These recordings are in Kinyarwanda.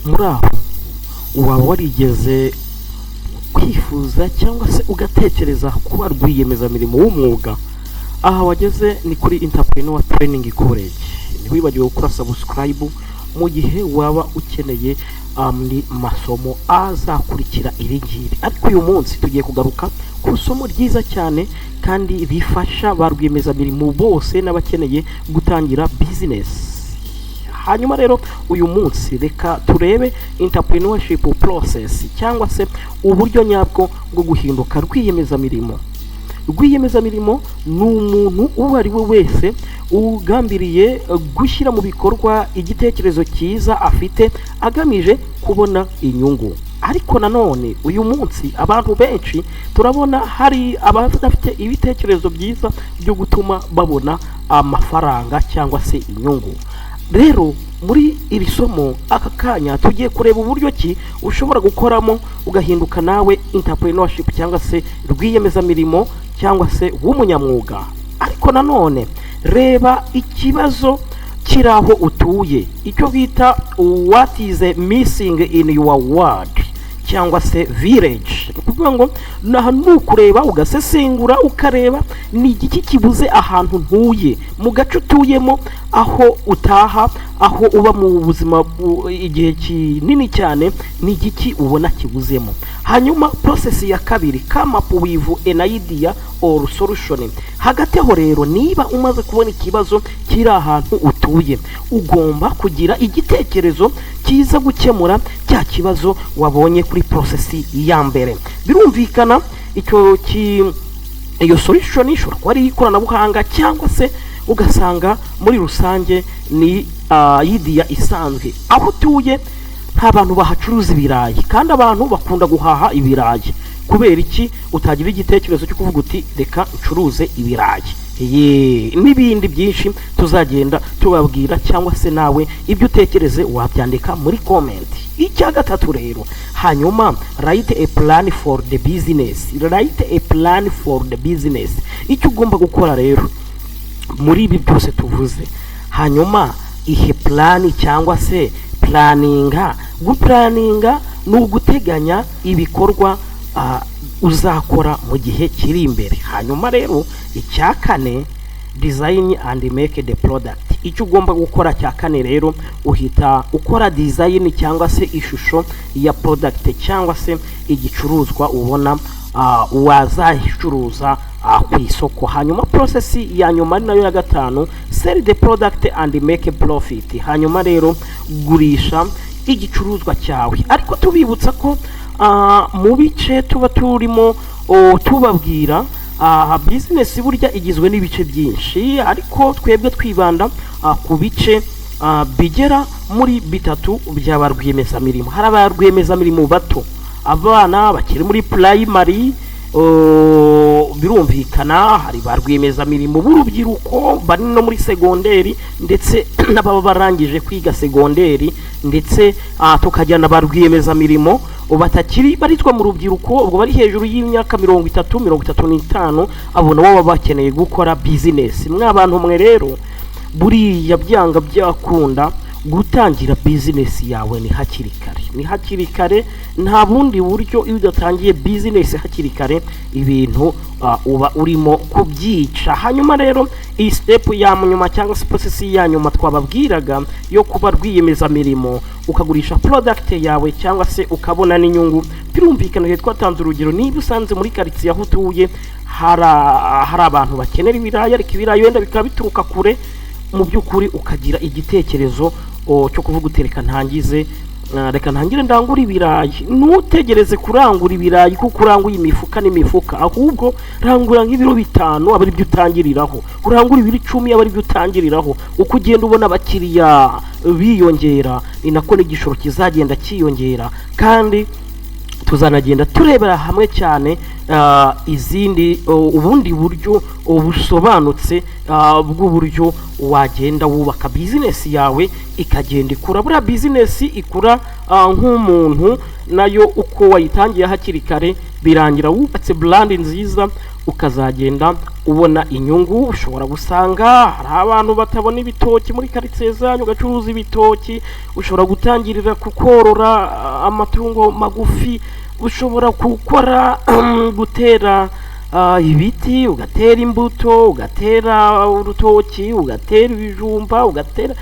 muri aho waba warigeze kwifuza cyangwa se ugatekereza kuba rwiyemezamirimo w'umwuga? Aha wageze ni kuri Entrepreneur Training College. Ntiwibagirwe gukora subscribe mu gihe waba ukeneye muri masomo azakurikira iri ngiri. Ariko uyu munsi tugiye kugaruka ku somo ryiza cyane kandi rifasha ba rwiyemezamirimo bose n'abakeneye gutangira business. Hanyuma rero uyu munsi reka turebe entrepreneurship process cyangwa se uburyo nyabwo bwo guhinduka rwiyemezamirimo. Rwiyemezamirimo ni umuntu uwo ari we wese ugambiriye gushyira mu bikorwa igitekerezo cyiza afite agamije kubona inyungu. Ariko nanone uyu munsi abantu benshi turabona hari abafite ibitekerezo byiza byo gutuma babona amafaranga cyangwa se inyungu. Rero muri iri somo aka kanya tugiye kureba uburyo ki ushobora gukoramo ugahinduka nawe entrepreneurship cyangwa se rwiyemezamirimo cyangwa se w'umunyamwuga. Ariko nanone reba ikibazo kiraho utuye, icyo bita what is missing in your world cyangwa se village. Kuvuga ngo nahantu kureba ugasesengura ukareba ni igiki kibuze ahantu ntuye, mu gace utuyemo, aho utaha, aho uba mu buzima igihe kinini cyane, ni igiki ubona kibuzemo. Hanyuma process ya kabiri, come up with an idea or solution. Hagati aho rero niba umaze kubona ikibazo kiri ahantu utuye, ugomba kugira igitekerezo kiza gukemura cya kibazo wabonye kuri process ya mbere. Birumvikana iyo solution ishobora kuba ari ikoranabuhanga cyangwa se ugasanga muri rusange ni idea isanzwe. Aho utuye nta bantu bahacuruza ibirayi kandi abantu bakunda guhaha ibirayi. Kubera iki utagira igitekerezo cyo kuvuga uti reka ncuruze ibirayi? N'ibindi byinshi tuzagenda tubabwira, cyangwa se nawe ibyo utekereze wabyandika muri comment. Icya gatatu rero, hanyuma write a plan for the business. Write a plan for the business. Icyo ugomba gukora rero muri ibi byose tuvuze, hanyuma ihe plan cyangwa se planinga. Guplaninga ni uguteganya ibikorwa uzakora mu gihe kiri imbere. Hanyuma rero icya kane, design and make the product. Icyo ugomba gukora cya kane rero, uhita ukora design cyangwa se ishusho ya product cyangwa se igicuruzwa ubona wazacuruza ku isoko. Hanyuma process ya nyuma nayo ya gatanu, sell the product and make a profit. Hanyuma rero gurisha igicuruzwa cyawe. Ariko tubibutsa ko mu bice tuba turimo tubabwira business burya igizwe n'ibice byinshi, ariko twebwe twibanda ku bice bigera muri bitatu by'aba rwiyemezamirimo. Hari aba rwiyemezamirimo bato, abana bakiri muri primary, birumvikana hari ba rwiyemezamirimo b'urubyiruko bari no muri segonderi, ndetse n'ababa barangije kwiga segonderi, ndetse tukajyana ba rwiyemezamirimo batakiri baritwa mu rubyiruko, ubwo bari hejuru y'imyaka 30-35. Abo nabo baba bakeneye gukora business. Abantu mwe rero buriya byanga byakunda gutangira business yawe ni hakiri kare. Ni hakiri kare, nta bundi buryo. Iyo udatangiye business hakiri kare ibintu uba urimo kubyica. Hanyuma rero iyi step ya nyuma cyangwa se process ya nyuma twababwiraga yo kuba rwiyemezamirimo, ukagurisha product yawe cyangwa se ukabona n'inyungu. Birumvikana he twatanze urugero, niba usanze muri quartier aho utuye hari abantu bakenera ibirayi, ariko ibirayi wenda bikaba bituruka kure, mu by'ukuri ukagira igitekerezo cyo kuvuga utereka ntangize reka ntangire ndangura ibirayi. Ntutegereze kurangura ibirayi kuko uranguye imifuka n'imifuka, ahubwo rangura nk'ibiro 5 abari byo utangiriraho, urangura ibiro 10 abari byo utangiriraho. Uko ugenda ubona abakiriya biyongera, ni nako n'igishoro kizagenda kiyongera, kandi tuzanagenda turebera hamwe cyane izindi ubundi buryo busobanutse bw'uburyo wagenda wubaka business yawe ikagenda ikura. Buriya business ikura nk'umuntu nayo uko wayitangiye hakiri kare birangira wubatse brand nziza ukazagenda ubona inyungu. Ushobora gusanga hari abantu batabona ibitoki muri karitsiye zanyu ugacuruza ibitoki, ushobora gutangirira kukorora amatungo magufi, ushobora gukora gutera ibiti, ugatera imbuto, ugatera urutoki, ugatera ibijumba, ugatera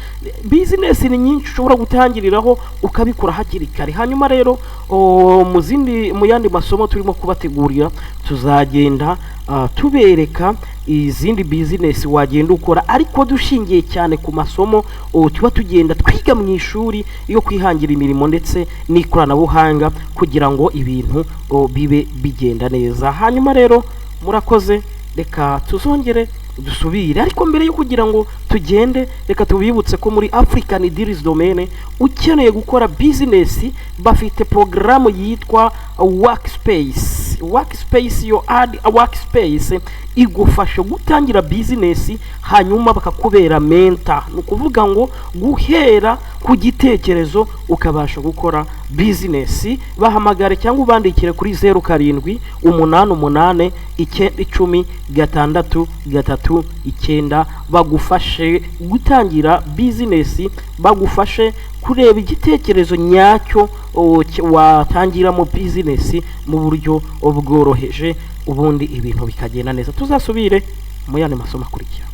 business ni nyinshi ushobora gutangiriraho ukabikora hakiri kare. Hanyuma rero mu yandi masomo turimo kubategurira tuzagenda tubereka izindi business wagenda ukora, ariko dushingiye cyane ku masomo tuba tugenda twiga mu ishuri yo kwihangira imirimo ndetse n'ikoranabuhanga kugira ngo ibintu bibe bigenda neza. Hanyuma rero murakoze, reka tuzongere dusubire, ariko mbere yo kugira ngo tugende reka tubibutse ko muri African Deals Domain ukeneye gukora business bafite programu yitwa Workspace. Yo add a workspace igufasha gutangira business hanyuma bakakubera mentor, nukuvuga ngo guhera ku gitekerezo ukabasha gukora business. Bahamagare cyangwa ubandikire kuri 0788106339 bagufashe gutangira business, bagufashe kureba igitekerezo nyacyo watangira mu business mu buryo bworoheje, ubundi ibintu bikagenda neza. Tuzasubire mu yandi masomo akurikira.